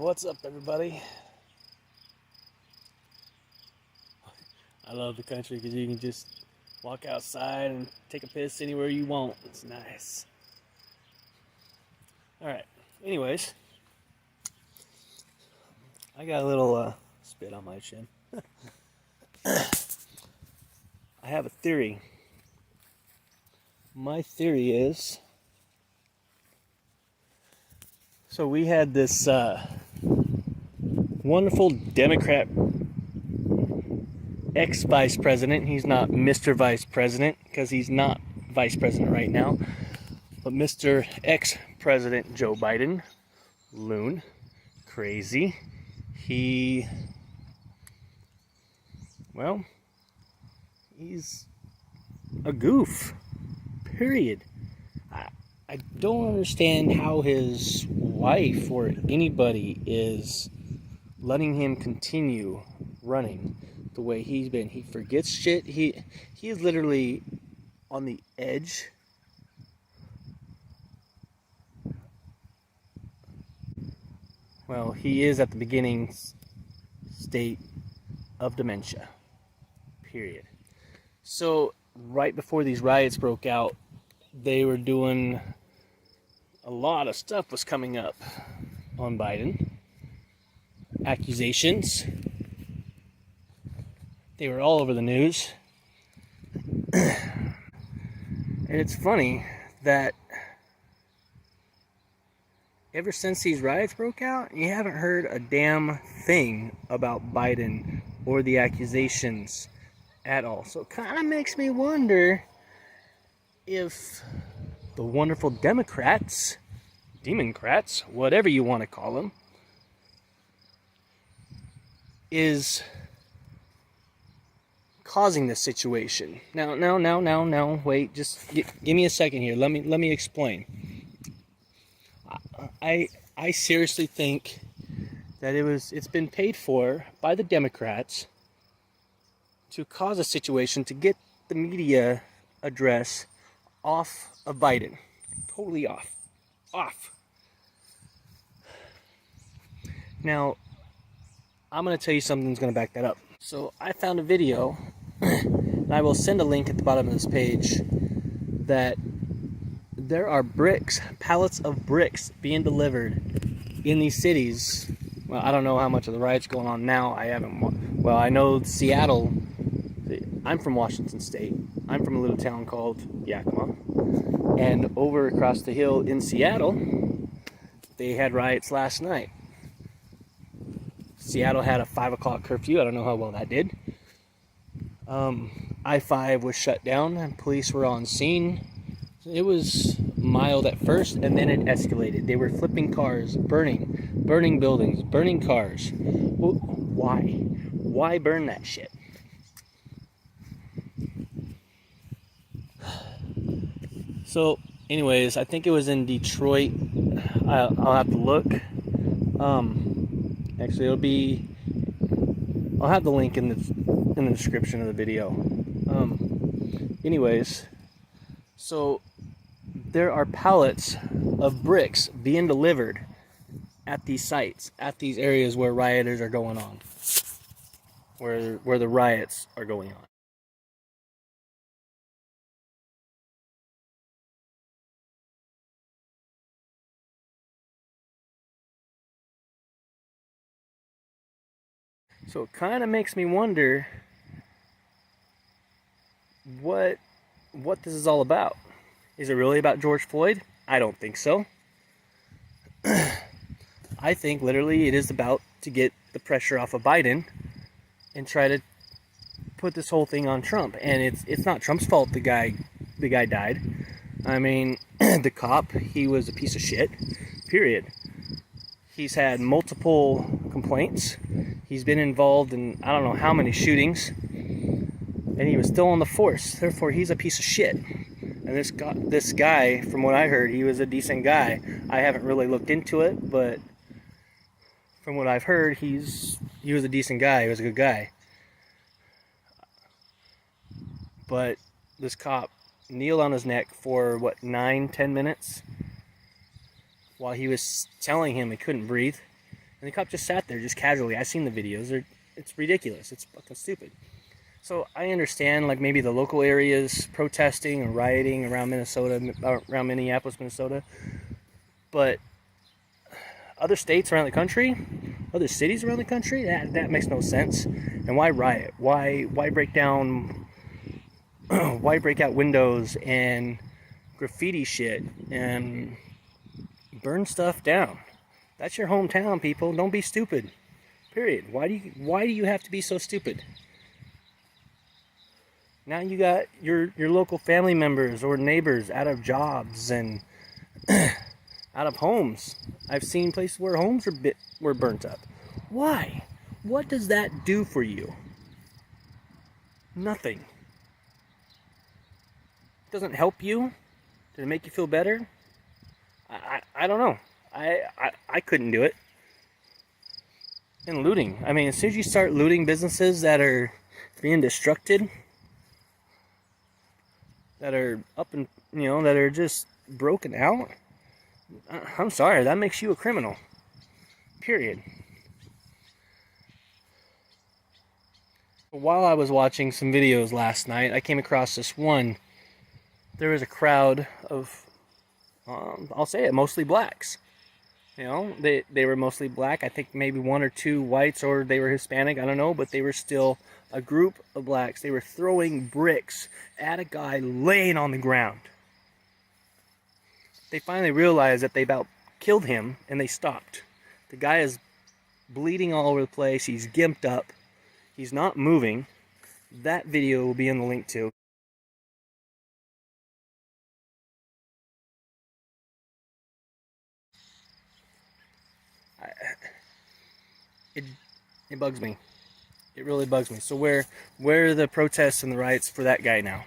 What's up, everybody? I love the country because you can just walk outside and take a piss anywhere you want. It's nice. Alright, anyways, I got a little spit on my chin. I have a theory. My theory is, so we had this wonderful Democrat ex-vice president. He's not Mr. Vice President because he's not vice president right now, but Mr. ex-president Joe Biden, loon, crazy. He's a goof, period. I don't understand how his wife or anybody is letting him continue running the way he's been. He forgets shit. He is literally on the edge. Well, he is at the beginning state of dementia, period. So right before these riots broke out, they were doing a lot of stuff was coming up on Biden. Accusations. They were all over the news. And it's funny that ever since these riots broke out, you haven't heard a damn thing about Biden or the accusations at all. So it kind of makes me wonder if the wonderful Democrats, Democrats, whatever you want to call them, is causing this situation. Now, wait, just give me a second here. Let me explain. I seriously think that it's been paid for by the Democrats to cause a situation to get the media address off of Biden. Totally off. Now, I'm going to tell you something that's going to back that up. So I found a video, and I will send a link at the bottom of this page, that there are bricks, pallets of bricks being delivered in these cities. Well, I don't know how much of the riot's going on now. I know Seattle. I'm from Washington State. I'm from a little town called Yakima. And over across the hill in Seattle, they had riots last night. Seattle had a 5 o'clock curfew. I don't know how well that did. I-5 was shut down and police were on scene. It was mild at first and then it escalated. They were flipping cars, burning buildings, burning cars. Well, why? Why burn that shit? So, anyways, I think it was in Detroit. I'll have to look. Actually, I'll have the link in the description of the video. Anyways, so there are pallets of bricks being delivered at these sites, at these areas where rioters are going on, where the riots are going on. So it kind of makes me wonder what this is all about. Is it really about George Floyd? I don't think so. I think literally it is about to get the pressure off of Biden and try to put this whole thing on Trump. And it's not Trump's fault the guy died. I mean, the cop, he was a piece of shit, period. He's had multiple complaints. He's been involved in I don't know how many shootings. And he was still on the force. Therefore, he's a piece of shit. And this guy, from what I heard, he was a decent guy. I haven't really looked into it, but from what I've heard, he was a decent guy. He was a good guy. But this cop kneeled on his neck for, 9-10 minutes? While he was telling him he couldn't breathe. And the cop just sat there, just casually. I've seen the videos. It's ridiculous. It's fucking stupid. So I understand, like, maybe the local areas protesting or rioting around Minneapolis, Minnesota. But other states around the country, other cities around the country, that makes no sense. And why riot? Why break down? Why break out windows and graffiti shit and burn stuff down? That's your hometown, people. Don't be stupid. Period. Why do you have to be so stupid? Now you got your local family members or neighbors out of jobs and out of homes. I've seen places where homes were burnt up. Why? What does that do for you? Nothing. It doesn't help you? Does it make you feel better? I don't know. I couldn't do it. And looting. I mean, as soon as you start looting businesses that are being destructed, that are up and, that are just broken out, I'm sorry, that makes you a criminal. Period. While I was watching some videos last night, I came across this one. There was a crowd of, I'll say it, mostly blacks. They were mostly black. I think maybe one or two whites, or they were Hispanic, I don't know, but they were still a group of blacks. They were throwing bricks at a guy laying on the ground. They finally realized that they about killed him, and they stopped. The guy is bleeding all over the place. He's gimped up. He's not moving. That video will be in the link too. It bugs me. It really bugs me. So where are the protests and the riots for that guy now?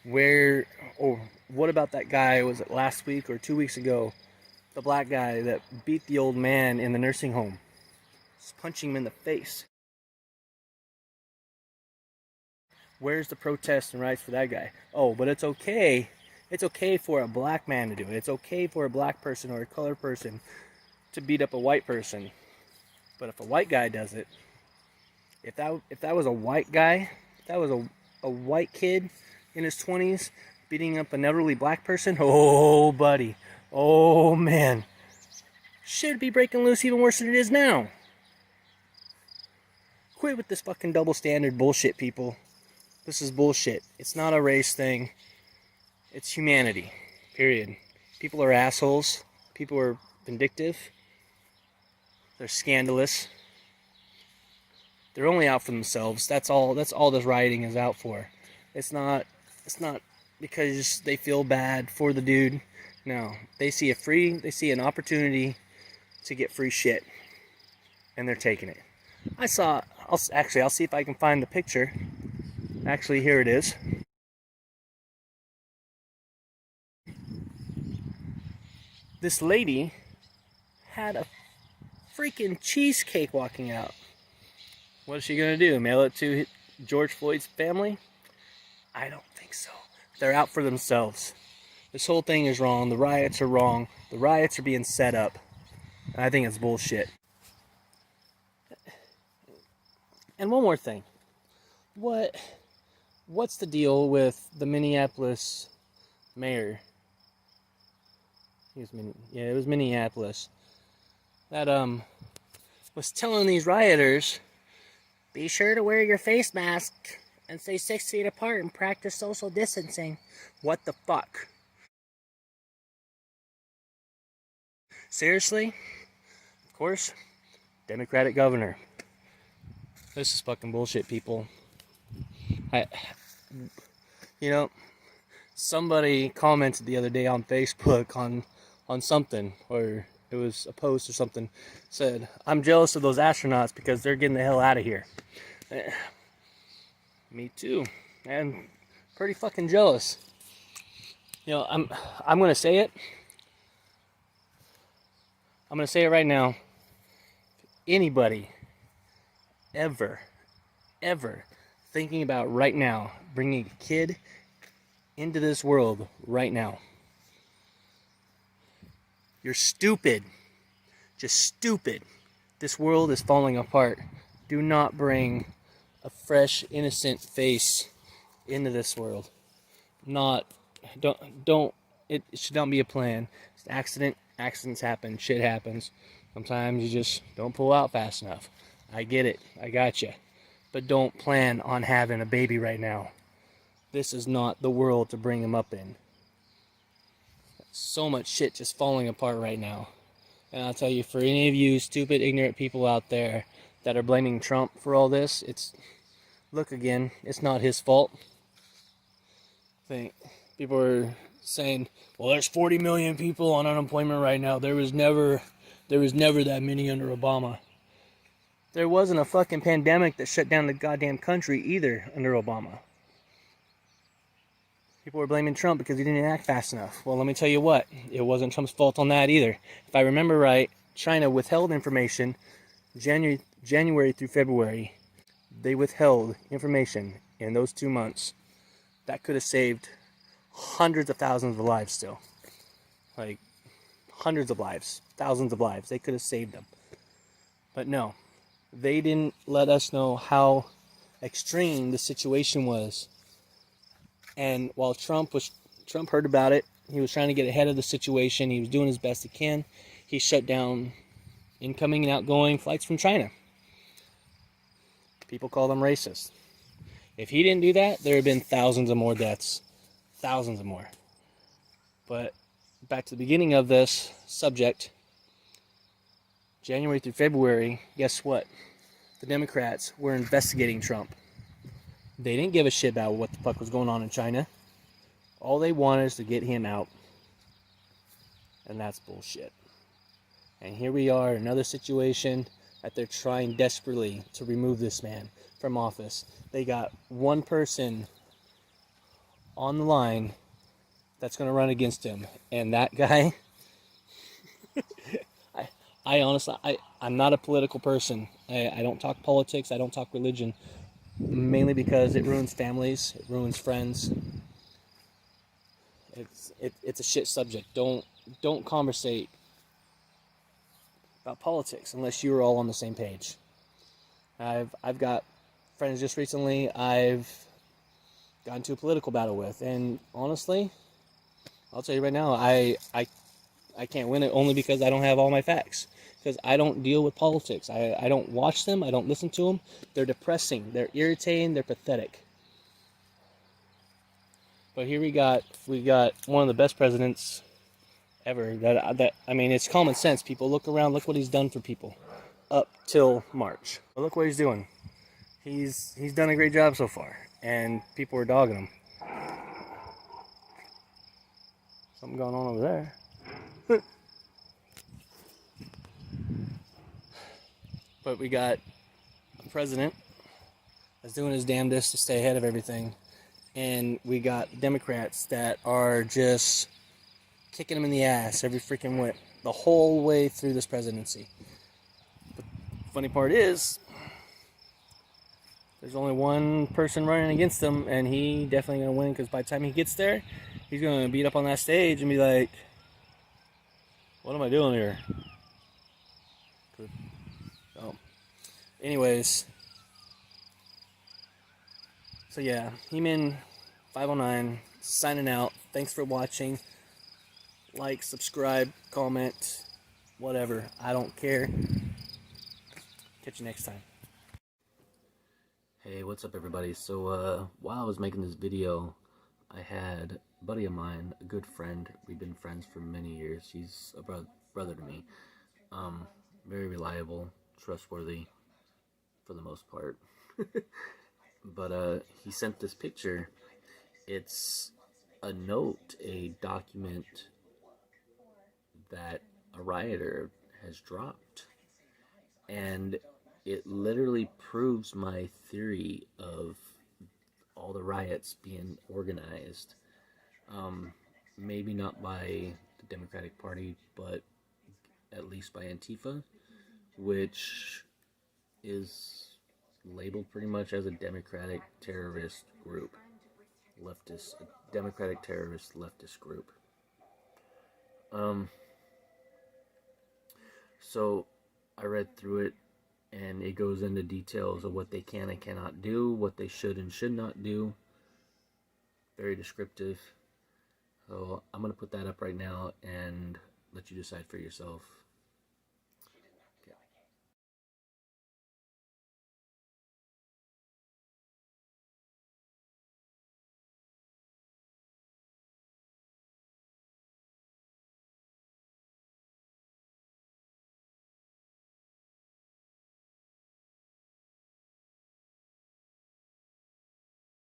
What about that guy, was it last week or 2 weeks ago? The black guy that beat the old man in the nursing home. Just punching him in the face. Where's the protests and riots for that guy? Oh, but it's okay. It's okay for a black man to do it. It's okay for a black person or a colored person to beat up a white person. But if a white guy does it, if that was a white guy, if that was a white kid in his 20s beating up an elderly black person, oh buddy, oh man, should be breaking loose even worse than it is now. Quit with this fucking double standard bullshit, people. This is bullshit. It's not a race thing. It's humanity. Period. People are assholes. People are vindictive. They're scandalous. They're only out for themselves. That's all this rioting is out for. It's not because they feel bad for the dude. No. They see an opportunity to get free shit. And they're taking it. I'll see if I can find the picture. Actually, here it is. This lady had a freaking cheesecake walking out. What is she gonna do? Mail it to George Floyd's family? I don't think so. They're out for themselves. This whole thing is wrong. The riots are wrong. The riots are being set up. And I think it's bullshit. And one more thing. What's the deal with the Minneapolis mayor? It was Minneapolis. That was telling these rioters, be sure to wear your face mask and stay 6 feet apart and practice social distancing. What the fuck? Seriously? Of course, Democratic governor. This is fucking bullshit, people. Somebody commented the other day on Facebook on something, or it was a post or something, said, I'm jealous of those astronauts because they're getting the hell out of here. Me too, and pretty fucking jealous. I'm gonna say it. I'm gonna say it right now. Anybody ever thinking about right now bringing a kid into this world right now, you're stupid. Just stupid. This world is falling apart. Do not bring a fresh, innocent face into this world. Don't. It should not be a plan. It's an accident. Accidents happen. Shit happens. Sometimes you just don't pull out fast enough. I get it. I got you. But don't plan on having a baby right now. This is not the world to bring him up in. So much shit just falling apart right now. And I'll tell you, for any of you stupid, ignorant people out there that are blaming Trump for all this, look again, it's not his fault. People are saying, well, there's 40 million people on unemployment right now. There was never that many under Obama. There wasn't a fucking pandemic that shut down the goddamn country either under Obama. People were blaming Trump because he didn't act fast enough. Well, let me tell you what, it wasn't Trump's fault on that either. If I remember right, China withheld information January through February. They withheld information in those 2 months that could have saved hundreds of thousands of lives still. Like, hundreds of lives, thousands of lives. They could have saved them. But no, they didn't let us know how extreme the situation was. And while Trump heard about it, he was trying to get ahead of the situation. He was doing his best he can. He shut down incoming and outgoing flights from China. People call them racist. If he didn't do that, there would have been thousands of more deaths. Thousands of more. But back to the beginning of this subject, January through February, guess what? The Democrats were investigating Trump. They didn't give a shit about what the fuck was going on in China. All they wanted is to get him out. And that's bullshit. And here we are, another situation that they're trying desperately to remove this man from office. They got one person on the line that's going to run against him. And that guy, I honestly, I'm not a political person. I don't talk politics. I don't talk religion. Mainly because it ruins families. It ruins friends. It's a shit subject. Don't conversate about politics unless you're all on the same page. I've got friends just recently I've gotten into a political battle with, and honestly, I'll tell you right now, I can't win it only because I don't have all my facts. Because I don't deal with politics. I don't watch them. I don't listen to them. They're depressing. They're irritating. They're pathetic. But here we got one of the best presidents ever. I mean, it's common sense. People look around. Look what he's done for people up till March. But look what he's doing. He's done a great job so far, and people are dogging him. Something going on over there. But we got a president that's doing his damnedest to stay ahead of everything. And we got Democrats that are just kicking him in the ass every freaking way, the whole way through this presidency. But the funny part is, there's only one person running against him, and he definitely going to win, because by the time he gets there, he's going to beat up on that stage and be like, what am I doing here? Anyways, so yeah, He-Man 509 signing out. Thanks for watching. Like, subscribe, comment, whatever. I don't care. Catch you next time. Hey, what's up everybody? So while I was making this video, I had a buddy of mine, a good friend. We've been friends for many years. He's a brother to me. Very reliable, trustworthy for the most part. But he sent this picture. It's a note, a document that a rioter has dropped. And it literally proves my theory of all the riots being organized. Maybe not by the Democratic Party, but at least by Antifa, which is labeled pretty much as a democratic terrorist group. Democratic terrorist leftist group. So I read through it, and it goes into details of what they can and cannot do, what they should and should not do. Very descriptive. So I'm going to put that up right now and let you decide for yourself.